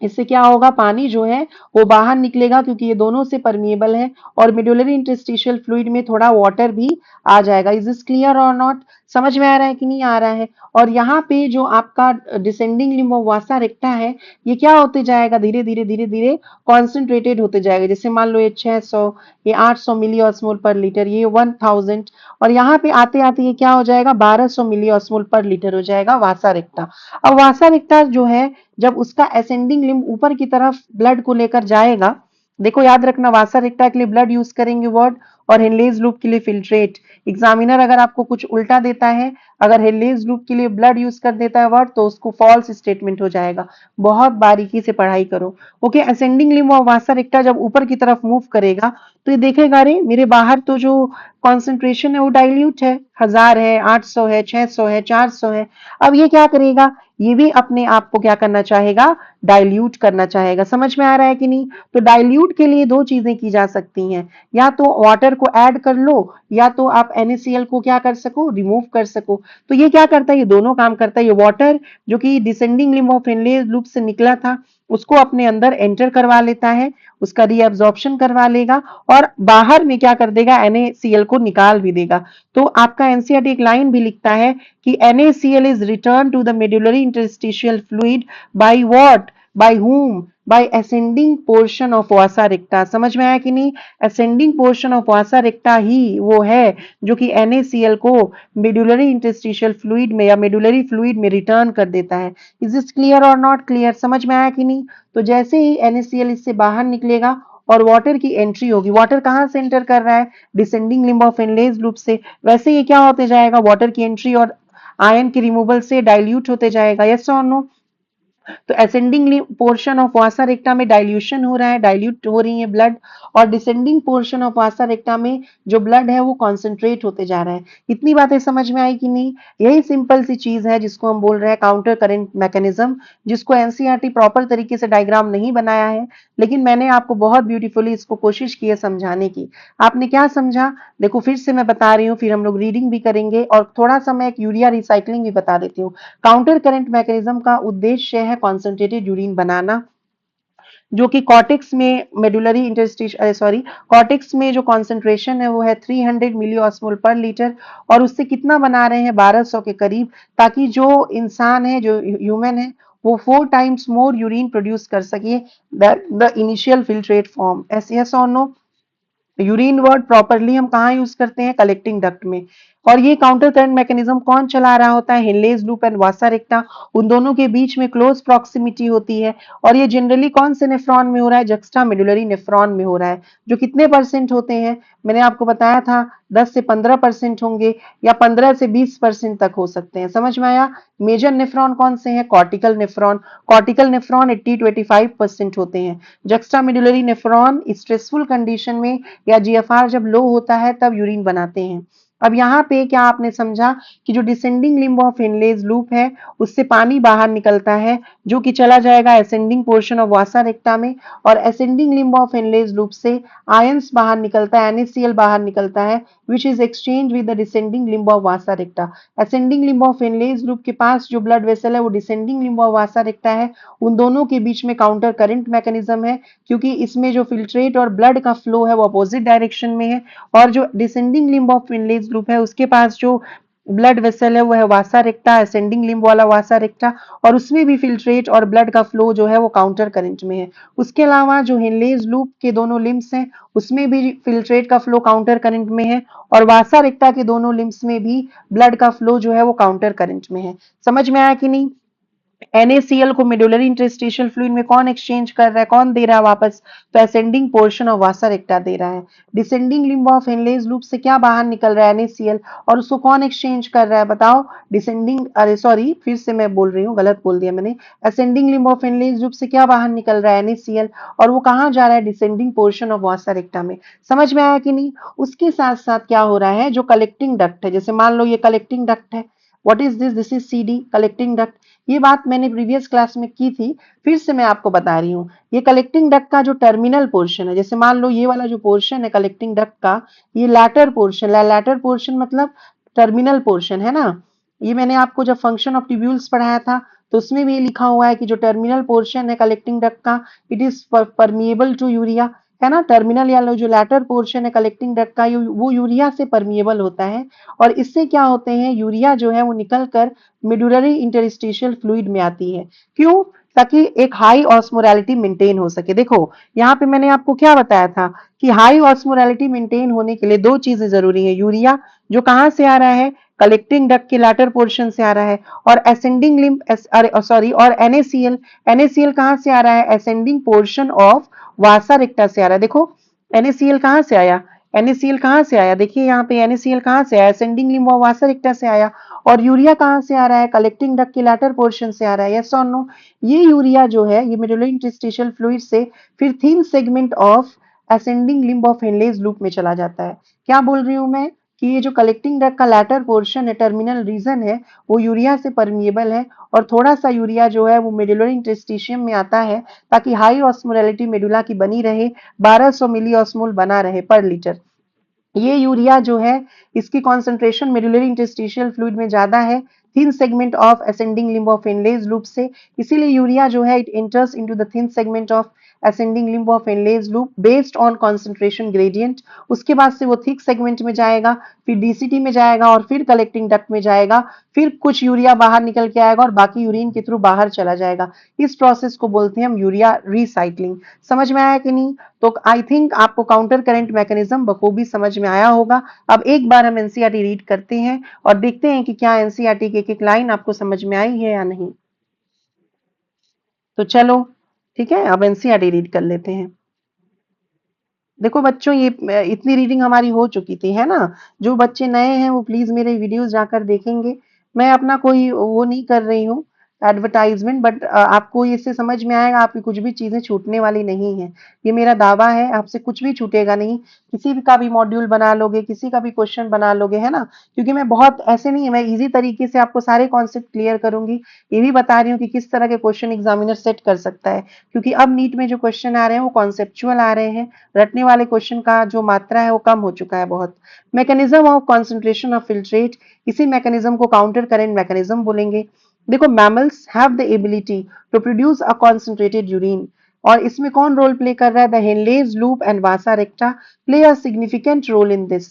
इससे क्या होगा? पानी जो है वो बाहर निकलेगा क्योंकि ये दोनों से परमिएबल है और मेडुलरी इंटरस्टिशियल फ्लूइड में थोड़ा वाटर भी आ जाएगा। इज दिस क्लियर और नॉट? समझ में आ रहा है कि नहीं आ रहा है? और यहाँ पे जो आपका डिसेंडिंग लिम्ब ऑफ वासा रेक्टा है ये क्या होते जाएगा? धीरे धीरे धीरे धीरे कॉन्सेंट्रेटेड होते जाएगा। जैसे मान लो ये 600, ये 800 मिली ऑस्मोल पर लीटर, ये 1000, और यहाँ पे आते आते ये क्या हो जाएगा? 1200 मिली ऑस्मोल पर लीटर हो जाएगा वासा रेक्टा। अब वासा रेक्टा जो है जब उसका असेंडिंग लिम्ब ऊपर की तरफ ब्लड को लेकर जाएगा, देखो याद रखना वासा रेक्टा के लिए ब्लड यूज करेंगे वर्ड और हेनलेज लूप के लिए फिल्ट्रेट। एग्जामिनर अगर आपको कुछ उल्टा देता है, अगर हेनलेज लूप के लिए ब्लड यूज कर देता है वर्ड, तो उसको फॉल्स स्टेटमेंट हो जाएगा। बहुत बारीकी से पढ़ाई करो। Okay, ascending limb of vasa रेक्टा जब ऊपर की तरफ मूव करेगा तो ये देखेगा अरे मेरे बाहर तो जो कॉन्सेंट्रेशन है वो डाइल्यूट है, 1000 है, 800 है, 600 है, 400 है। अब ये क्या करेगा? ये भी अपने आप को क्या करना चाहेगा? डाइल्यूट करना चाहेगा। समझ में आ रहा है कि नहीं? तो डाइल्यूट के लिए दो चीजें की जा सकती हैं, या तो वाटर को ऐड कर लो या तो आप NaCl को क्या कर सको? रिमूव कर सको। तो ये क्या करता है? ये दोनों काम करता है। ये वाटर जो कि descending limb of Henle's loop से निकला था उसको अपने अंदर एंटर करवा लेता है, उसका रीअब्जॉर्प्शन करवा लेगा और बाहर में क्या कर देगा? NaCl को निकाल भी देगा। तो आपका एनसीईआरटी एक लाइन भी लिखता है कि NaCl is returned to the medullary interstitial fluid by what? By whom? By ascending portion of vasa recta। समझ में आया कि नहीं? ascending portion of vasa recta ही वो है जो कि NaCl को medullary interstitial fluid में या medullary fluid में रिटर्न कर देता है। Is this clear or not clear? समझ में आया कि नहीं? तो जैसे ही NaCl इससे बाहर निकलेगा और वाटर की एंट्री होगी। वाटर कहाँ से एंटर कर रहा है? डिसेंडिंग लिम्ब ऑफ फेनलेज लूप से। वैसे ये क्या होते जाएगा? वाटर की एंट्री और आयन के रिमूवल से डाइल्यूट होते जाएगा। यस और नो? तो असेंडिंग पोर्शन ऑफ वासा रेक्टा में डाइल्यूशन हो रहा है, डाइल्यूट हो रही है ब्लड, और डिसेंडिंग पोर्शन ऑफ वासा रेक्टा में जो ब्लड है वो कॉन्सेंट्रेट होते जा रहा है। इतनी बातें समझ में आई कि नहीं? यही सिंपल सी चीज है जिसको हम बोल रहे हैं काउंटर करंट मैकेनिज्म, जिसको एनसीईआरटी प्रॉपर तरीके से डायग्राम नहीं बनाया है, लेकिन मैंने आपको बहुत ब्यूटीफुली इसको कोशिश की है समझाने की। आपने क्या समझा? देखो फिर से मैं बता रही हूँ, फिर हम लोग रीडिंग भी करेंगे और थोड़ा सा मैं एक यूरिया रिसाइकलिंग भी बता देती हूँ। काउंटर करंट मैकेनिज्म का उद्देश्य है कॉन्सेंट्रेटेड यूरिन बनाना, जो कि कॉर्टेक्स में मेडुलरी इंटरस्टिशियल सॉरी कॉर्टेक्स में जो कॉन्सेंट्रेशन है वो है 300 मिली ऑस्मोल पर लीटर, और उससे कितना बना रहे हैं? 1200 के करीब, ताकि जो इंसान है, जो ह्यूमन है, वो 4 टाइम्स मोर यूरिन प्रोड्यूस कर सके the initial filtrate form. Yes और नो? यूरिन वर्ड प्रॉपरली हम कहाँ यूज करते हैं? कलेक्टिंग डक्ट में। और ये काउंटर करंट मैकेनिज्म कौन चला रहा होता है? हेनलेज लूप एंड वासा रेक्टा, उन दोनों के बीच में क्लोज प्रॉक्सिमिटी होती है। और ये जनरली कौन से नेफ्रॉन में हो रहा है? जक्स्टा मेडुलरी नेफ्रॉन में हो रहा है, जो कितने परसेंट होते हैं? मैंने आपको बताया था 10 से 15% होंगे, या 15 से 20% तक हो सकते हैं। समझ में आया? मेजर नेफ्रॉन कौन से हैं? Cortical nephron. कॉर्टिकल नेफ्रॉन 80-85% होते हैं। Juxta medullary nephron stressful condition में या जीएफआर जब लो होता है तब यूरिन बनाते हैं। अब यहाँ पे क्या आपने समझा कि जो descending limb of Henle's loop है उससे पानी बाहर निकलता है, जो कि चला जाएगा असेंडिंग पोर्शन ऑफ वासा रेक्टा में, और ascending limb of Henle's loop से आयंस बाहर निकलता है, NaCl बाहर निकलता है, which is exchange with the descending limb of vasa रेक्टा। Ascending limb of Henle's loop के पास जो ब्लड वेसल है वो डिसेंडिंग लिम्ब ऑफ वासा रेक्टा है। उन दोनों के बीच में काउंटर करंट मैकेनिज्म है, क्योंकि इसमें जो फिल्ट्रेट और ब्लड का फ्लो है वो अपोजिट डायरेक्शन में है, और जो डिसेंडिंग लिम्ब ऑफ विनलेज लूप है उसके पास जो ब्लड वेसल है वो है वासा रेक्टा, असेंडिंग लिम्ब वाला वासा रेक्टा, और उसमें भी फिल्ट्रेट और ब्लड का फ्लो जो है वो काउंटर करंट में है। उसके अलावा जो हेनलेज लूप के दोनों लिम्स हैं उसमें भी फिल्ट्रेट का फ्लो काउंटर करंट में है, और वासा रेक्टा के दोनों लिम्स में भी ब्लड का फ्लो जो है वो काउंटर करंट में है। समझ में आया कि नहीं? NaCl को मेडुलरी इंटरस्टिशियल फ्लूइड में कौन एक्सचेंज कर रहा है? कौन दे रहा है वापस? तो ascending portion of vasa recta दे रहा है। Descending limb of Henle's loop से क्या बाहर निकल रहा है? NaCl, और उसको कौन एक्सचेंज कर रहा है? बताओ। डिसेंडिंग, अरे सॉरी फिर से मैं बोल रही हूँ, गलत बोल दिया मैंने। Ascending limb of Henle's loop से क्या बाहर निकल रहा है? NaCl, और वो कहाँ जा रहा है? डिसेंडिंग पोर्शन ऑफ वासा रेक्टा में। समझ में आया कि नहीं? उसके साथ साथ क्या हो रहा है? जो कलेक्टिंग डक्ट है, जैसे मान लो ये कलेक्टिंग डक्ट है, what is this? This is CD, collecting duct. ये बात मैंने प्रीवियस क्लास में की थी, फिर से मैं आपको बता रही हूँ। ये कलेक्टिंग डक्ट का जो टर्मिनल पोर्शन है, जैसे मान लो ये वाला जो पोर्शन है कलेक्टिंग डक्ट का, ये लैटर पोर्शन, लैटर पोर्शन मतलब टर्मिनल पोर्शन है ना। ये मैंने आपको जब फंक्शन ऑफ ट्यूब्यूल्स पढ़ाया था तो उसमें भी ये लिखा हुआ है कि जो टर्मिनल पोर्शन है कलेक्टिंग डक्ट का, it is permeable to urea, है ना। टर्मिनल या जो लैटर पोर्शन है कलेक्टिंग डक्ट का वो यूरिया से परमिएबल होता है, और इससे क्या होते हैं? यूरिया जो है वो निकल कर मेडुलरी इंटरस्टिशियल फ्लूइड में आती है। क्यों? ताकि एक हाई ऑस्मोलैरिटी मेंटेन हो सके। देखो यहाँ पे मैंने आपको क्या बताया था कि हाई ऑस्मोलैरिटी मेंटेन होने के लिए दो चीजें जरूरी है। यूरिया जो कहाँ से आ रहा है? कलेक्टिंग डक्ट के लैटर पोर्शन से आ रहा है, और असेंडिंग लिम्ब सॉरी और NaCl, NaCl कहाँ से आ रहा है? असेंडिंग पोर्शन ऑफ वासा रेक्टा से आ रहा है। देखो NaCl कहाँ से आया? NaCl कहाँ से आया? देखिए यहाँ पे NaCl कहाँ से आया? असेंडिंग लिम्ब ऑफ वासा रेक्टा से आया। और यूरिया कहाँ से आ रहा है? कलेक्टिंग डक्ट के लैटर पोर्शन से आ रहा है। यस और नो? ये यूरिया जो है ये मेडुलरी इंटरस्टिशियल फ्लूइड से फिर thin segment of ascending limb of Henle's loop में चला जाता है। क्या बोल रही हूं मैं? कि ये जो कलेक्टिंग डक्ट का लैटर पोर्शन है, टर्मिनल रीजन है, वो यूरिया से परमिएबल है, और थोड़ा सा यूरिया जो है वो मेडुलरी इंटरस्टिशियम में आता है, ताकि हाई ऑस्मोलैरिटी मेडुला की बनी रहे, 1200 मिली ऑस्मोल बना रहे पर लीटर। ये यूरिया जो है इसकी कॉन्सेंट्रेशन मेडुलरी इंटरस्टिशियल फ्लूइड में ज्यादा है, thin segment of ascending limb of Henle's loop से, इसीलिए यूरिया जो है it enters into the thin segment of ascending limb of Henle's loop based on concentration gradient. उसके बाद से वो थिक सेगमेंट में जाएगा, फिर DCT में जाएगा, और फिर कलेक्टिंग डक्ट में जाएगा, फिर कुछ यूरिया बाहर निकल के आएगा और बाकी यूरिन के थ्रू बाहर चला जाएगा। इस प्रोसेस को बोलते हैं हम यूरिया रिसाइक्लिंग। समझ में आया कि नहीं? तो आई थिंक आपको काउंटर करंट मैकेनिज्म बखूबी समझ में आया होगा। अब एक बार हम एनसीईआरटी रीड करते हैं और देखते हैं कि क्या एनसीईआरटी की एक एक लाइन आपको समझ में आई है या नहीं। तो चलो ठीक है, अब एनसीईआरटी रीड कर लेते हैं। देखो बच्चों, ये इतनी रीडिंग हमारी हो चुकी थी, है ना? जो बच्चे नए हैं वो प्लीज मेरे वीडियोस जाकर देखेंगे। मैं अपना कोई वो नहीं कर रही हूँ एडवर्टाइजमेंट, बट आपको इससे समझ में आएगा, आपकी कुछ भी चीजें छूटने वाली नहीं है। ये मेरा दावा है, आपसे कुछ भी छूटेगा नहीं। किसी भी का भी मॉड्यूल बना लोगे, किसी का भी क्वेश्चन बना लोगे, है ना? क्योंकि मैं बहुत ऐसे नहीं है, मैं इजी तरीके से आपको सारे कॉन्सेप्ट क्लियर करूंगी। ये भी बता रही हूँ कि किस तरह के क्वेश्चन एग्जामिनर सेट कर सकता है, क्योंकि अब नीट में जो क्वेश्चन आ रहे हैं वो कॉन्सेप्चुअल आ रहे हैं। रटने वाले क्वेश्चन का जो मात्रा है वो कम हो चुका है बहुत। Mechanism of concentration of filtrate, इसी मैकेनिज्म को काउंटर करेंट मैकेनिज्म बोलेंगे। देखो, mammals have the ability to produce a concentrated urine, और इसमें कौन रोल प्ले कर रहा है? The Henle's loop and vasa recta play a significant role in this.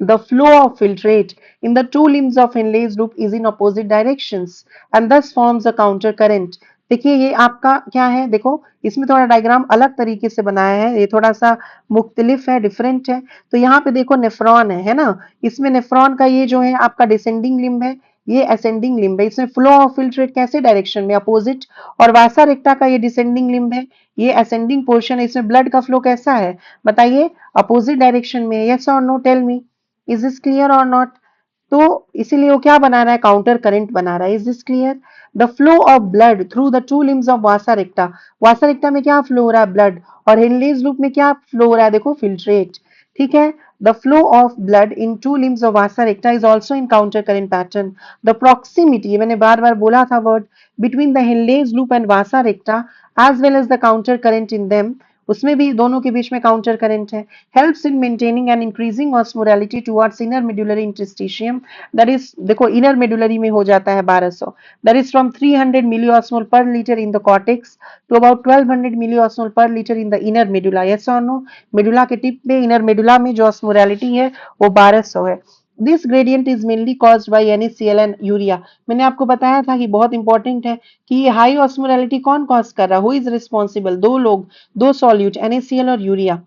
The flow of filtrate in the two limbs of Henle's loop is in opposite directions and thus forms a counter current. देखिए ये आपका क्या है, देखो इसमें थोड़ा diagram अलग तरीके से बनाया है, ये थोड़ा सा मुख्तलिफ है, डिफरेंट है। तो यहाँ पे देखो नेफ्रॉन है ना? इसमें नेफ्रॉन का ये जो है आपका डिसेंडिंग लिम्ब है, ये असेंडिंग लिम्ब है। इसमें फ्लो ऑफ फिल्ट्रेट कैसे डायरेक्शन में? अपोजिट। और वासा रेक्टा का ये डिसेंडिंग लिम्ब है, ये असेंडिंग पोर्शन है। इसमें ब्लड का फ्लो कैसा है बताइए? अपोजिट डायरेक्शन में। यस और no, tell me, is this clear और नॉट? तो इसीलिए वो क्या बना रहा है? काउंटर करंट बना रहा है। Is this clear? The flow of blood through the two limbs of vasa रेक्टा, वासा रेक्टा में क्या फ्लो हो रहा है? ब्लड। और हेनलेज लूप में क्या फ्लो हो रहा है? देखो, फिल्ट्रेट। ठीक है? The flow of blood in two limbs of vasa recta is also in counter current pattern. The proximity, मैंने बार बार बोला था word, between the Henle's loop and vasa recta as well as the counter current in them, उसमें भी दोनों के बीच में काउंटर करंट है। Helps in maintaining and increasing osmolarity towards inner medullary interstitium, that is, देखो इनर मेडुलरी में हो जाता है 1200, that is from 300 milliosmole per litre in the cortex to about 1200 milliosmole per litre in the inner medulla. Yes और no? Medulla के tip पे, inner medulla में जो ऑस्मोलैरिटी है वो 1200 है। This gradient is mainly caused by NaCl and urea. मैंने आपको बताया था कि बहुत इंपॉर्टेंट है कि ये हाई ऑस्मोलैरिटी कौन कॉज कर रहा है? Who is responsible? दो लोग, दो सॉल्यूट, NaCl और यूरिया।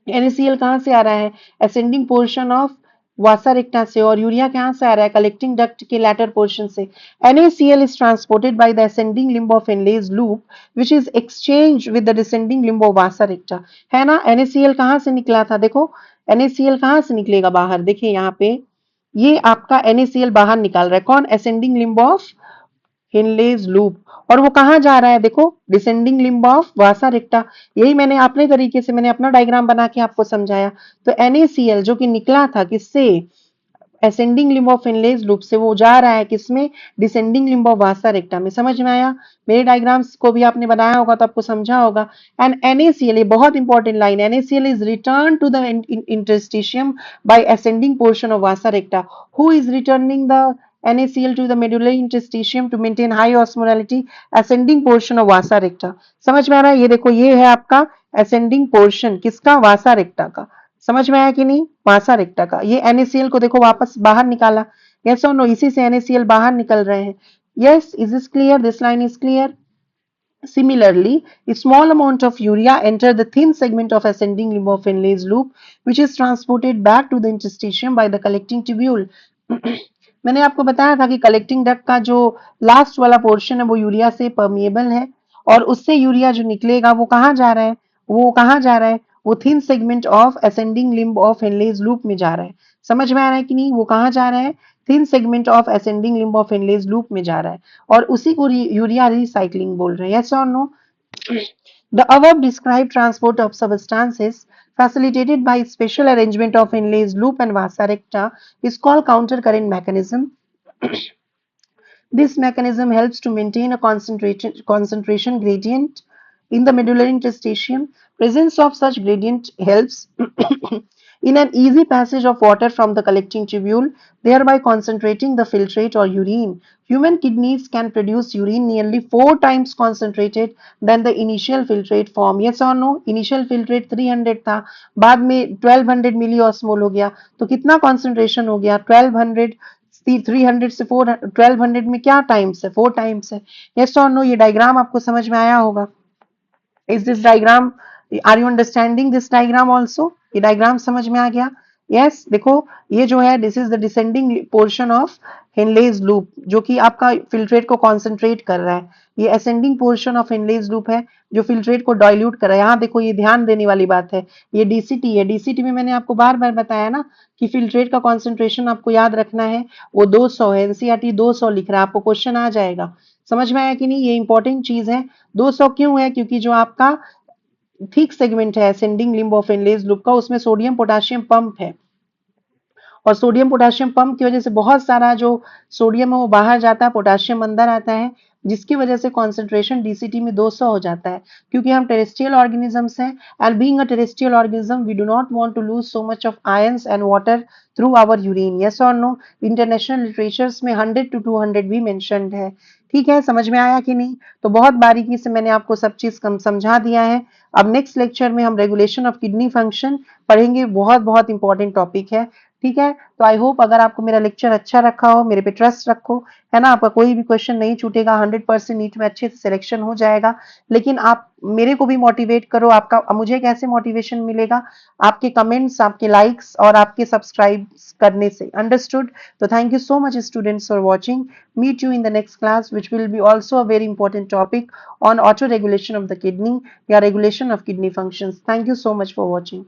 NaCl कहाँ से आ रहा है? असेंडिंग पोर्शन ऑफ वासा रेक्टा से। और यूरिया कहाँ से आ रहा है? कलेक्टिंग डक्ट के लैटर पोर्शन से। NaCl is transported by the ascending limb of Henle's loop, which is exchanged with the descending limb of vasa recta। है ना? NaCl कहाँ से निकला था? देखो, NaCl कहाँ से निकलेगा बाहर? देखिए यहाँ पे ये आपका NaCl बाहर निकाल रहा है कौन? Ascending limb of Henle's loop. और वो कहाँ जा रहा है? देखो, descending limb of vasa recta. यही मैंने अपने तरीके से, मैंने अपना डायग्राम बना के आपको समझाया। तो NaCl जो कि निकला था किससे? असेंडिंग लिम्ब ऑफ इनलेज लूप से, वो जा रहा है किसमें? डिसेंडिंग लिम्ब ऑफ वासा रेक्टा में। समझ में आया? मेरे डायग्राम्स को भी आपने बनाया होगा तो आपको समझा होगा। एंड NaCl, ये बहुत important line, NaCl is return to the interstitium by ascending portion of vasa recta. Who is returning the NaCl to the medullary interstitium to maintain high osmolality? Ascending portion of vasa recta। समझ में आ रहा है? ये देखो, ये है आपका ascending portion किसका? वासा रेक्टा का। समझ में आया कि नहीं? वासा रेक्टा का। ये NaCl को देखो वापस बाहर निकाला। यस और नो? इसी से NaCl बाहर निकल रहे हैं। Yes, is this clear? This line is clear? Similarly, a small amount of urea enter the thin segment of ascending limb of Henle's loop, which is transported back to the interstitium by the collecting tubule। मैंने आपको बताया था कि collecting duct का जो last वाला portion है वो यूरिया से परमिएबल है, और उससे यूरिया जो निकलेगा वो कहाँ जा रहा है? वो कहाँ जा रहा है? वो thin segment of ascending limb of Henle's loop में जा रहा है। समझ में आ रहा है कि नहीं? वो कहाँ जा रहा है? Thin segment of ascending limb of Henle's loop में जा रहा है, और उसी को यूरिया रिसाइक्लिंग बोल रहे हैं। यस और no? The above described transport of substances facilitated by special arrangement of Henle's loop and vasa recta is called counter current mechanism। This mechanism helps to maintain a concentration gradient in the medullary interstitium. Presence of such gradient helps in an easy passage of water from the collecting tubule, thereby concentrating the filtrate or urine. Human kidneys can produce urine nearly 4 times concentrated than the initial filtrate form। Yes or no? Initial filtrate 300 था, बाद में 1200 milliosmole हो गया, तो कितना concentration हो गया? 1200। 300 से 1200 में क्या टाइम्स है? 4 टाइम्स है। यस और नो? ये डायग्राम आपको समझ में आया होगा। Is this diagram, are you understanding this diagram also? ये डायग्राम समझ में आ गया? यस देखो, ये जो है this is the descending portion of Henle's loop, जो कि आपका फिल्ट्रेट को कॉन्सेंट्रेट कर रहा है। ये ascending portion of Henle's loop है जो फिल्ट्रेट को डाइल्यूट कर रहा है। यहाँ देखो, ये ध्यान देने वाली बात है, ये डीसीटी है। डीसीटी में मैंने आपको बार बार बताया ना कि फिल्ट्रेट का कॉन्सेंट्रेशन आपको याद रखना है, वो 200 है। एनसीईआरटी 200 लिख रहा है, आपको क्वेश्चन आ जाएगा। समझ में आया कि नहीं? ये इंपॉर्टेंट चीज है। 200 क्यों है? क्योंकि जो आपका थिक सेगमेंट है ascending limb of Henle's loop का, उसमें सोडियम पोटेशियम पंप है, और सोडियम पोटेशियम पंप की वजह से बहुत सारा जो सोडियम है वो बाहर जाता है, पोटेशियम अंदर आता है, जिसकी वजह से कॉन्सेंट्रेशन डीसीटी में 200 हो जाता है। क्योंकि हम टेरेस्ट्रियल ऑर्गेनिजम्स हैं, and being a terrestrial organism we do not want to lose so much of ions and water through our urine. Yes और नो? इंटरनेशनल लिटरेचर्स में 100 to 200 भी मेंशन्ड है। ठीक है, समझ में आया कि नहीं? तो बहुत बारीकी से मैंने आपको सब चीज कम समझा दिया है। अब नेक्स्ट लेक्चर में हम रेगुलेशन ऑफ किडनी फंक्शन पढ़ेंगे। बहुत बहुत इंपॉर्टेंट टॉपिक है। ठीक है, तो आई होप अगर आपको मेरा लेक्चर अच्छा रखा हो, मेरे पे ट्रस्ट रखो, है ना? आपका कोई भी क्वेश्चन नहीं छूटेगा, 100% नीट में अच्छे से सिलेक्शन हो जाएगा। लेकिन आप मेरे को भी मोटिवेट करो। आपका मुझे कैसे मोटिवेशन मिलेगा? आपके कमेंट्स, आपके लाइक्स और आपके सब्सक्राइब करने से। अंडरस्टूड? तो thank you so much students for watching. Meet you in the next class which will be also a very important topic on auto regulation of the kidney या regulation of kidney functions. Thank you so much for watching.